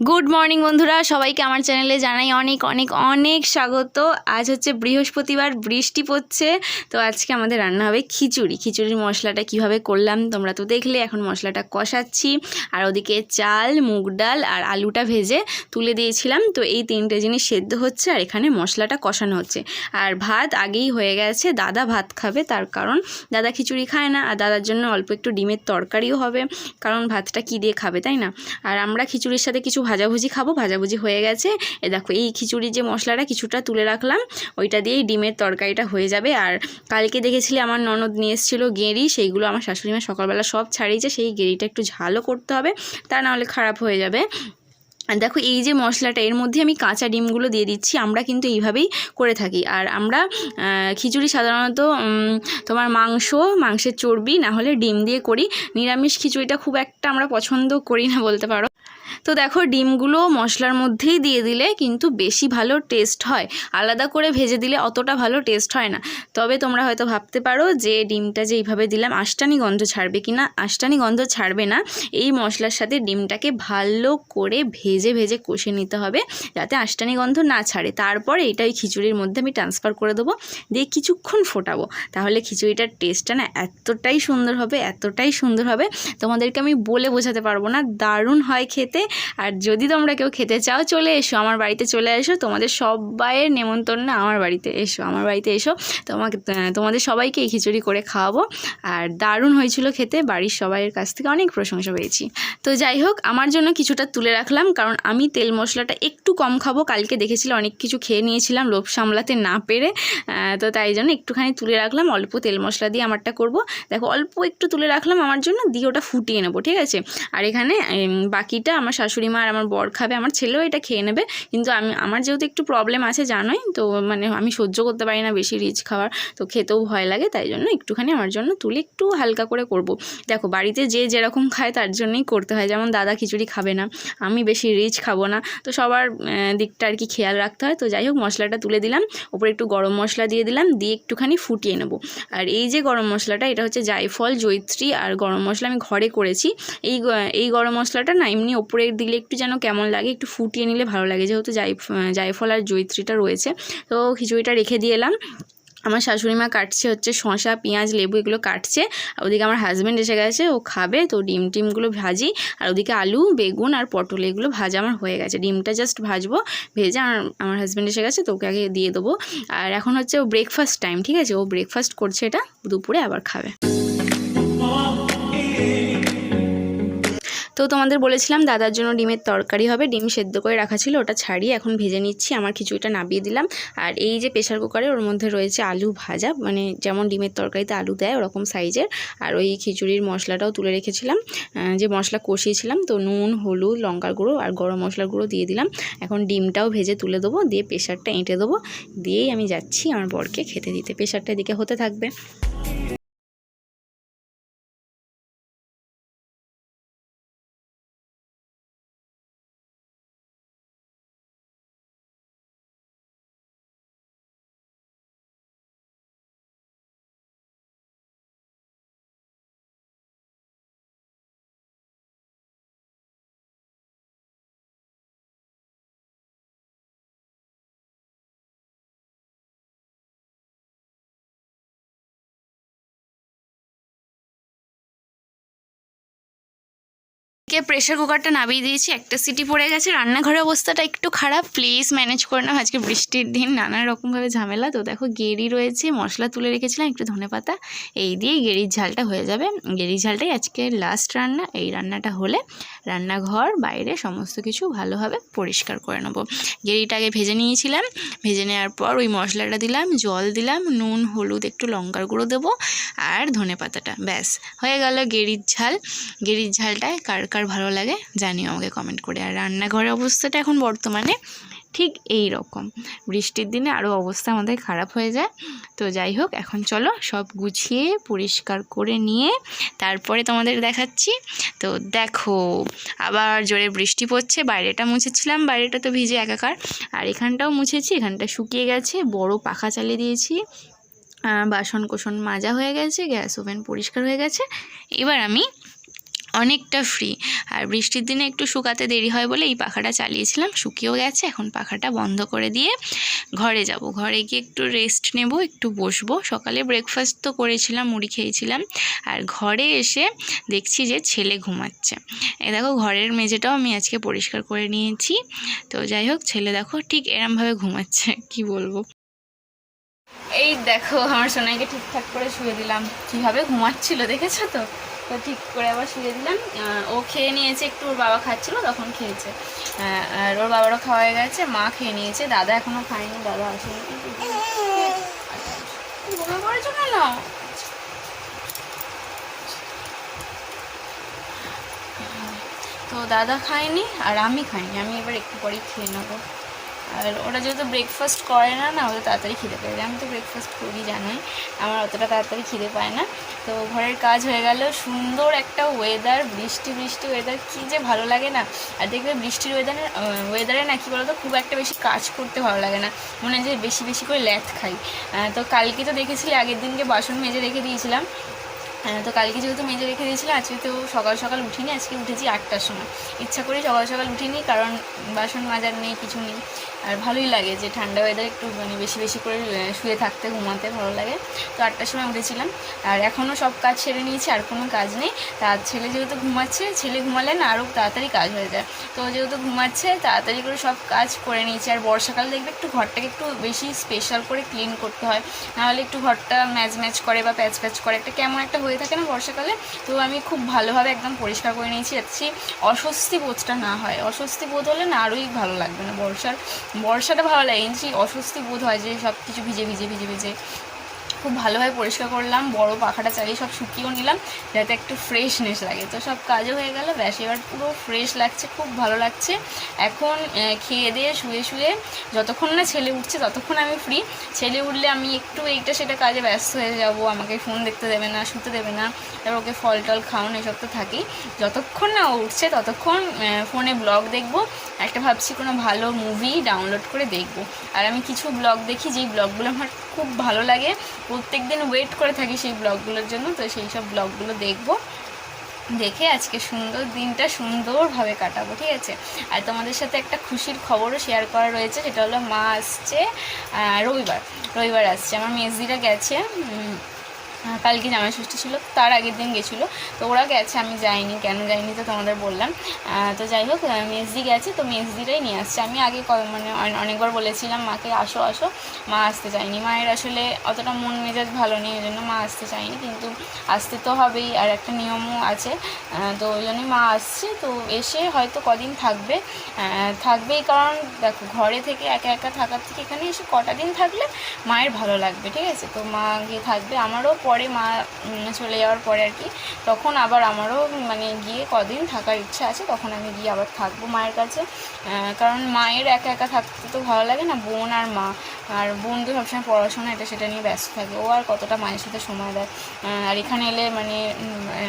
Good morning বন্ধুরা, সবাইকে আমার চ্যানেলে জানাই অনেক অনেক অনেক স্বাগত। আজ হচ্ছে বৃহস্পতিবার, বৃষ্টি পড়ছে। তো আজকে আমাদের রান্না হবে খিচুড়ি। খিচুড়ির মশলাটা কিভাবে করলাম তোমরা তো দেখলে। এখন মশলাটা কষাচ্ছি, আর ওদিকে চাল, মুগ ডাল আর আলুটা ভেজে তুলে দিয়েছিলাম। তো এই তিনটে জিনিস সেদ্ধ হচ্ছে আর এখানে মশলাটা কষানো হচ্ছে। আর ভাত আগেই হয়ে গেছে, দাদা ভাত খাবে, তার কারণ দাদা খিচুড়ি খায় না। আর দাদার জন্য অল্প একটু ডিমের তরকারিও হবে, কারণ ভাতটা কী দিয়ে খাবে, তাই না? আর আমরা খিচুড়ির সাথে কিছু ভাজাভুজি খাবো। ভাজাভুজি হয়ে গেছে। দেখো এই খিচুড়ির যে মশলাটা কিছুটা তুলে রাখলাম, ওইটা দিয়েই ডিমের তরকারিটা হয়ে যাবে। আর কালকে দেখেছিলে আমার ননদ নিয়ে এসেছিলো গেঁড়ি, সেইগুলো আমার শাশুড়িমা সকালবেলা সব ছাড়িয়েছে। সেই গেঁড়িটা একটু ঝালও করতে হবে, তা নাহলে খারাপ হয়ে যাবে। আর দেখো এই যে মশলাটা, এর মধ্যে আমি কাঁচা ডিমগুলো দিয়ে দিচ্ছি। আমরা কিন্তু এইভাবেই করে থাকি। আর আমরা খিচুড়ি সাধারণত তোমার মাংসের চর্বি না হলে ডিম দিয়ে করি। নিরামিষ খিচুড়িটা খুব একটা আমরা পছন্দ করি না বলতে পারো। তো দেখো ডিমগুলো মশলার মধ্যেই দিয়ে দিলে কিন্তু বেশি ভালো টেস্ট হয়, আলাদা করে ভেজে দিলে অতটা ভালো টেস্ট হয় না। তবে তোমরা হয়তো ভাবতে পারো যে ডিমটা যে এইভাবে দিলাম আষ্টানি গন্ধ ছাড়বে কি না। আষ্টানি গন্ধ ছাড়বে না। এই মশলার সাথে ডিমটাকে ভালো করে ভেজে ভেজে কষে নিতে হবে, যাতে আষ্টানি গন্ধ না ছাড়ে। তারপর এইটা ওই খিচুড়ির মধ্যে আমি ট্রান্সফার করে দেবো, দিয়ে কিছুক্ষণ ফোটাবো। তাহলে খিচুড়িটার টেস্টটা না এতটাই সুন্দর হবে, এতটাই সুন্দর হবে, তোমাদেরকে আমি বলে বোঝাতে পারবো না। দারুণ হয় খেতে। আর যদি তোমরা কেউ খেতে চাও চলে এসো, আমার বাড়িতে চলে এসো। তোমাদের সবাইয়ের নেমন্তন্ন, আমার বাড়িতে এসো, আমার বাড়িতে এসো। তোমাদের সবাইকে এই খিচুড়ি করে খাওয়াবো। আর দারুণ হয়েছিল খেতে, বাড়ির সবাইয়ের কাছ থেকে অনেক প্রশংসা পেয়েছি। তো যাই হোক, আমার জন্য কিছুটা তুলে রাখলাম, কারণ আমি তেল মশলাটা একটু কম খাবো। কালকে দেখেছিল অনেক কিছু খেয়ে নিয়েছিলাম লোভ সামলাতে না পেরে, তো তাই জন্য একটুখানি তুলে রাখলাম। অল্প তেল মশলা দিয়ে আমারটা করব। দেখো অল্প একটু তুলে রাখলাম আমার জন্য, দিয়ে ওটা ফুটিয়ে নেবো, ঠিক আছে? আর এখানে বাকিটা আমার শাশুড়ি মা আর আমার বর খাবে, আমার ছেলেও এটা খেয়ে নেবে। কিন্তু আমার যেহেতু একটু প্রবলেম আছে জানোই তো, মানে আমি সহ্য করতে পারি না বেশি রিচ খাবার, তো খেতেও ভয় লাগে। তাই জন্য একটুখানি আমার জন্য তুলে একটু হালকা করে করব। দেখো বাড়িতে যে যেরকম খায় তার জন্যই করতে হয়। যেমন দাদা খিচুড়ি খাবে না, আমি বেশি রিচ খাবো না, তো সবার দিকটা আর কি খেয়াল রাখতে হয়। তো যাই হোক মশলাটা তুলে দিলাম, ওপরে একটু গরম মশলা দিয়ে দিলাম, দিয়ে একটুখানি ফুটিয়ে নেব। আর এই যে গরম মশলাটা, এটা হচ্ছে জায়ফল, জয়িত্রী আর গরম মশলা আমি ঘরে করেছি। এই গরম মশলাটা না এমনি ওপরে দিলে একটু যেন কেমন লাগে, একটু ফুটিয়ে নিলে ভালো লাগে, যেহেতু জায়ফল আর জয়িত্রীটা রয়েছে। তো খিচুড়িটা রেখে দিয়ে এলাম। আমার শাশুড়ি মা কাটছে হচ্ছে শসা, পেঁয়াজ, লেবু এগুলো কাটছে। আর ওদিকে আমার হাজব্যান্ড এসে গেছে, ও খাবে। তো ডিমগুলো ভাজি, আর ওদিকে আলু, বেগুন আর পটল এগুলো ভাজা আমার হয়ে গেছে। ডিমটা জাস্ট ভাজবো, ভেজে আমার হাজব্যান্ড এসে গেছে, তো ওকে আগে দিয়ে দেবো। আর এখন হচ্ছে ও ব্রেকফাস্ট টাইম, ঠিক আছে? ও ব্রেকফাস্ট করছে, এটা দুপুরে আবার খাবে। তো তোমাদের বলেছিলাম দাদার জন্য ডিমের তরকারি হবে। ডিম সেদ্ধ করে রাখা ছিল, ওটা ছাড়িয়ে এখন ভেজে নিচ্ছি। আমার খিচুড়িটা নামিয়ে দিলাম। আর এই যে প্রেশার কুকারে, ওর মধ্যে রয়েছে আলু ভাজা, মানে যেমন ডিমের তরকারিতে আলু দেয় ওরকম সাইজের। আর ওই খিচুড়ির মশলাটাও তুলে রেখেছিলাম, যে মশলা কষিয়েছিলাম। তো নুন, হলুদ, লঙ্কার গুঁড়ো আর গরম মশলার গুঁড়ো দিয়ে দিলাম। এখন ডিমটাও ভেজে তুলে দেবো, দিয়ে প্রেশারটা এঁটে দেবো, দিয়েই আমি যাচ্ছি আমার বরকে খেতে দিতে। প্রেশারটা এদিকে হতে থাকবে। প্রেশার কুকারটা নামিয়ে দিয়েছি, একটা সিটি পড়ে গেছে। রান্নাঘরের অবস্থাটা একটু খারাপ, প্লিজ ম্যানেজ করে নাও। আজকে বৃষ্টির দিন, নানা রকমভাবে ঝামেলা। তো দেখো গেঁড়ি রয়েছে, মশলা তুলে রেখেছিলাম, একটু ধনেপাতা, এই দিয়েই গেঁড়ির ঝালটা হয়ে যাবে। গেঁড়ির ঝালটাই আজকে লাস্ট রান্না। এই রান্নাটা হলে রান্নাঘর বাইরে সমস্ত কিছু ভালোভাবে পরিষ্কার করে নেবো। গেঁড়িটাকে ভেজে নিয়েছিলাম, ভেজে নেওয়ার পর ওই মশলাটা দিলাম, জল দিলাম, নুন, হলুদ, একটু লঙ্কার গুঁড়ো দেবো আর ধনেপাতাটা, ব্যাস হয়ে গেল গেঁড়ির ঝাল। গেঁড়ির ঝালটায় কার কার ভালো লাগে জানিও আমাকে কমেন্ট করে। আর রান্নাঘরের অবস্থাটা এখন বর্তমানে ঠিক এই রকম, বৃষ্টির দিনে আরও অবস্থা আমাদের খারাপ হয়ে যায়। তো যাই হোক, এখন চলো সব গুছিয়ে পরিষ্কার করে নিয়ে তারপরে তোমাদের দেখাচ্ছি। তো দেখো আবার জোরে বৃষ্টি পড়ছে। বাইরেটা মুছেছিলাম, বাইরেটা তো ভিজে একাকার। আর এখানটাও মুছেছি, এখানটা শুকিয়ে গেছে। বড় পাখা চালিয়ে দিয়েছি, বাসন কোসন মাজা হয়ে গেছে, গ্যাস ওভেন পরিষ্কার হয়ে গেছে। এবার আমি অনেকটা ফ্রি। আর বৃষ্টির দিনে একটু শুকাতে দেরি হয় বলে এই পাখাটা চালিয়েছিলাম, শুকিয়েও গেছে। এখন পাখাটা বন্ধ করে দিয়ে ঘরে যাব, ঘরে গিয়ে একটু রেস্ট নেব, একটু বসবো। সকালে ব্রেকফাস্ট তো করেছিলাম, মুড়ি খেয়েছিলাম। আর ঘরে এসে দেখছি যে ছেলে ঘুমাচ্ছে। এই দেখো ঘরের মেঝেটাও আমি আজকে পরিষ্কার করে নিয়েছি। তো যাই হোক, ছেলে দেখো ঠিক এরমভাবে ঘুমাচ্ছে, কি বলবো। এই দেখো আমার সোনাইকে ঠিকঠাক করে শুয়ে দিলাম, কীভাবে ঘুমাচ্ছিল দেখেছো তো। তো ঠিক করে আবার শুয়ে দিলাম। ও খেয়ে নিয়েছে একটু, ওর বাবা খাচ্ছিল তখন খেয়েছে। আর ওর বাবারও খাওয়া হয়ে গেছে, মা খেয়ে নিয়েছে, দাদা এখনও খায়নি, দাদা আসেনি। ঘুমিয়ে পড়েছো কেন? তো দাদা খায়নি আর আমি খাইনি, আমি এবার একটু পরেই খেয়ে নেবো। আর ওরা যেহেতু ব্রেকফাস্ট করে না, ওদের তাড়াতাড়ি খিদে পেয়ে যায়। আমি তো ব্রেকফাস্ট করি জানোই, আমার অতটা তাড়াতাড়ি খিদে পায় না। তো ঘরের কাজ হয়ে গেল। সুন্দর একটা ওয়েদার, বৃষ্টি বৃষ্টি ওয়েদার, কী যে ভালো লাগে না। আর দেখবে বৃষ্টির ওয়েদারে না কী বলতো, খুব একটা বেশি কাজ করতে ভালো লাগে না, মনে হয় যে বেশি বেশি করে ল্যাথ খাই। তো কালকে তো দেখেছিলি, আগের দিনকে বাসন মেজে রেখে দিয়েছিলাম। তো কালকে যেহেতু মেজে রেখে দিয়েছিলাম, আজকে তো সকাল সকাল উঠিনি, আজকে উঠেছি 8টার সময়। ইচ্ছা করি সকাল সকাল উঠিনি, কারণ বাসন মাজার নেই, কিছু নেই। আর ভালোই লাগে যে ঠান্ডা ওয়েদারে একটু মানে বেশি বেশি করে শুয়ে থাকতে, ঘুমাতে ভালো লাগে। তো 8টার সময় উঠেছিলাম, আর এখনও সব কাজ সেরে নিয়েছি, আর কোনো কাজ নেই। তার ছেলে যেহেতু ঘুমাচ্ছে, ছেলে ঘুমালে না আরও তাড়াতাড়ি কাজ হয়ে যায়। তো যেহেতু ঘুমাচ্ছে, তাড়াতাড়ি করে সব কাজ করে নিয়েছি। আর বর্ষাকাল দেখবে একটু ঘরটাকে একটু বেশি স্পেশাল করে ক্লিন করতে হয়, নাহলে একটু ঘরটা ম্যাচ ম্যাচ করে বা প্যাচ প্যাচ করে, একটা কেমন একটা হয়ে থাকে না বর্ষাকালে। তো আমি খুব ভালোভাবে একদম পরিষ্কার করে নিয়েছি, যাচ্ছি অস্বস্তি বোধটা না হয়। অস্বস্তি বোধ হলে না আরোই ভালো লাগবে না। বর্ষাটা ভালো লাগে, কিন্তু অস্বস্তি বোধ হয় যে সব কিছু ভিজে ভিজে ভিজে ভিজে। খুব ভালোভাবে পরিষ্কার করলাম, বড় পাখাটা চালিয়ে সব শুকিয়েও নিলাম, যাতে একটু ফ্রেশনেস লাগে। তো সব কাজও হয়ে গেল, ব্যাস এবার পুরো ফ্রেশ লাগছে, খুব ভালো লাগছে। এখন খেয়ে দিয়ে শুয়ে শুয়ে যতক্ষণ না ছেলে উঠছে ততক্ষণ আমি ফ্রি। ছেলে উঠলে আমি একটু এইটা সেটা কাজে ব্যস্ত হয়ে যাব, আমাকে ফোন দেখতে দেবে না, শুতে দেবে না, তারপর ওকে ফল টল খাওয়ানো এসব তো থাকেই। যতক্ষণ না ও উঠছে ততক্ষণ ফোনে ব্লগ দেখবো, একটা ভাবছি কোনো ভালো মুভি ডাউনলোড করে দেখবো। আর আমি কিছু ব্লগ দেখি, যেই ব্লগগুলো আমার খুব ভালো লাগে, প্রত্যেক দিন ওয়েট করে থাকি সেই ব্লগগুলোর জন্য। তো সেই সব ব্লগগুলো দেখবো, দেখে আজকে সুন্দর দিনটা সুন্দরভাবে কাটাবো, ঠিক আছে। আর তোমাদের সাথে একটা খুশির খবরও শেয়ার করা রয়েছে, সেটা হলো মা আসছে রবিবার আসছে। আমার মেজদিরা গেছে, কালকে জামাই ষষ্ঠী ছিল, তার আগের দিন গেছিলো। তো ওরা গেছে, আমি যাইনি। কেন যাইনি তো তোমাদের বললাম। তো যাই হোক, মেজদি গেছে, তো মেজদিরাই নিয়ে আসছে। আমি আগে মানে অনেকবার বলেছিলাম মাকে আসো আসো, মা আসতে চায়নি। মায়ের আসলে অতটা মন মেজাজ ভালো নেই, ওই জন্য মা আসতে চায়নি, কিন্তু আসতে তো হবেই, আর একটা নিয়মও আছে। তো ওই জন্যই মা আসছে। তো এসে হয়তো কদিন থাকবেই, কারণ দেখো ঘরে থেকে একা একা থাকার থেকে এখানে এসে কটা দিন থাকলে মায়ের ভালো লাগবে, ঠিক আছে। তো মা গিয়ে থাকবে, আমারও পরে মা চলে যাওয়ার পরে আর কি, তখন আবার আমারও মানে গিয়ে কদিন থাকার ইচ্ছা আছে, তখন আমি গিয়ে আবার থাকবো মায়ের কাছে। কারণ মায়ের একা একা থাকতে তো ভালো লাগে না। বোন আর মা, আর বোন তো সবসময় পড়াশোনা এটা সেটা নিয়ে ব্যস্ত থাকে, ও আর কতটা মায়ের সাথে সময় দেয়। আর এখানে এলে মানে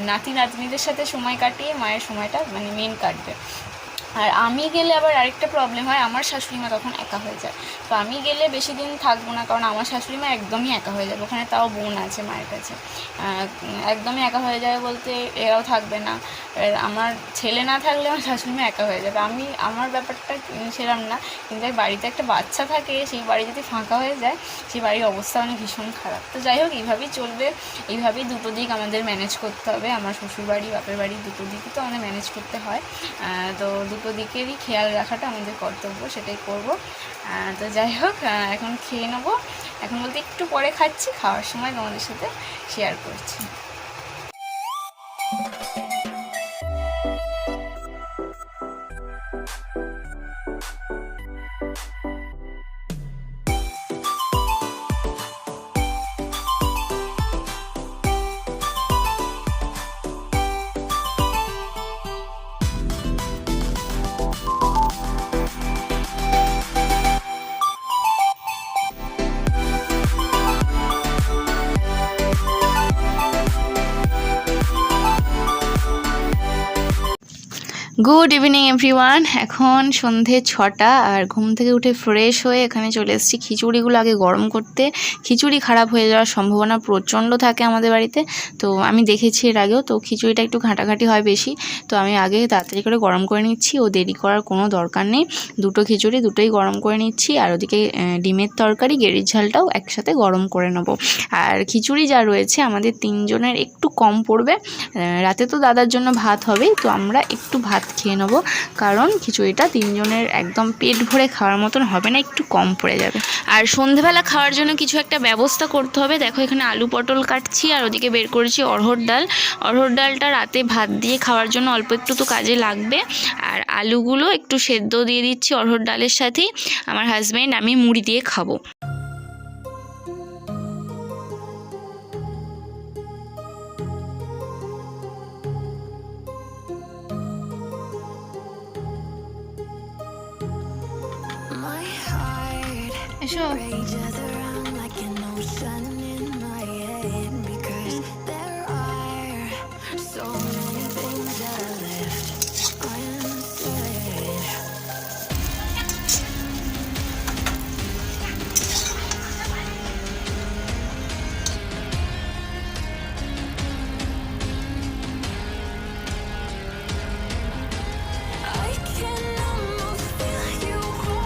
নাতি নাতনিদের সাথে সময় কাটিয়ে মায়ের সময়টা মানে মেন কাটবে। আর আমি গেলে আবার আরেকটা প্রবলেম হয়, আমার শাশুড়ি মা তখন একা হয়ে যায়। তো আমি গেলে বেশি দিন থাকবো না, কারণ আমার শাশুড়ি মা একদমই একা হয়ে যাবে ওখানে, তাও বোন আছে মায়ের কাছে। একদমই একা হয়ে যাবে বলতে এরাও থাকবে না। আমার ছেলে না থাকলে আমার শাশুড়ি মা একা হয়ে যাবে। আমার ব্যাপারটা সেরম না, কিন্তু বাড়িতে একটা বাচ্চা থাকে, সেই বাড়ি যদি ফাঁকা হয়ে যায়, সেই বাড়ির অবস্থা মানে ভীষণ খারাপ। তো যাই হোক, এইভাবেই চলবে, এইভাবেই দুটো দিক আমাদের ম্যানেজ করতে হবে। আমার শ্বশুরবাড়ি বাপের বাড়ি দুটো দিকই তো আমাদের ম্যানেজ করতে হয়। তো দুটো দিকেরই খেয়াল রাখাটা আমাদের কর্তব্য, সেটাই করব। তো যাই হোক, এখন খেয়ে নেবো। এখন বলতে একটু পরে খাচ্ছি, খাওয়ার সময় তোমাদের সাথে শেয়ার করছি। Good evening everyone. এখন সন্ধে 6টা আর ঘুম থেকে উঠে ফ্রেশ হয়ে এখানে চলে এসেছি খিচুড়িগুলো আগে গরম করতে। খিচুড়ি খারাপ হয়ে যাওয়ার সম্ভাবনা প্রচণ্ড থাকে আমাদের বাড়িতে, তো আমি দেখেছি এর আগেও, তো খিচুড়িটা একটু ঘাঁটাঘাঁটি হয় বেশি, তো আমি আগে তাড়াতাড়ি করে গরম করে নিচ্ছি। ও দেরি করার কোনো দরকার নেই, দুটো খিচুড়ি দুটোই গরম করে নিচ্ছি। আর ওদিকে ডিমের তরকারি গেঁড়ির ঝালটাও একসাথে গরম করে নেবো। আর খিচুড়ি যা রয়েছে আমাদের 3 জনের একটু কম পড়বে। রাতে তো দাদার জন্য ভাত হবেই, তো আমরা একটু ভাত খেয়ে নেবো, কারণ খিচুড়িটা 3 জনের একদম পেট ভরে খাওয়ার মতন হবে না, একটু কম পড়ে যাবে। আর সন্ধেবেলা খাওয়ার জন্য কিছু একটা ব্যবস্থা করতে হবে। দেখো এখানে আলু পটল কাটছি আর ওদিকে বের করেছি অড়হর ডাল। অড়হর ডালটা রাতে ভাত দিয়ে খাওয়ার জন্য অল্প একটু তো কাজে লাগবে। আর আলুগুলো একটু সেদ্ধ দিয়ে দিচ্ছি অড়হর ডালের সাথেই। আমার হাজব্যান্ড আমি মুড়ি দিয়ে খাবো। এসো।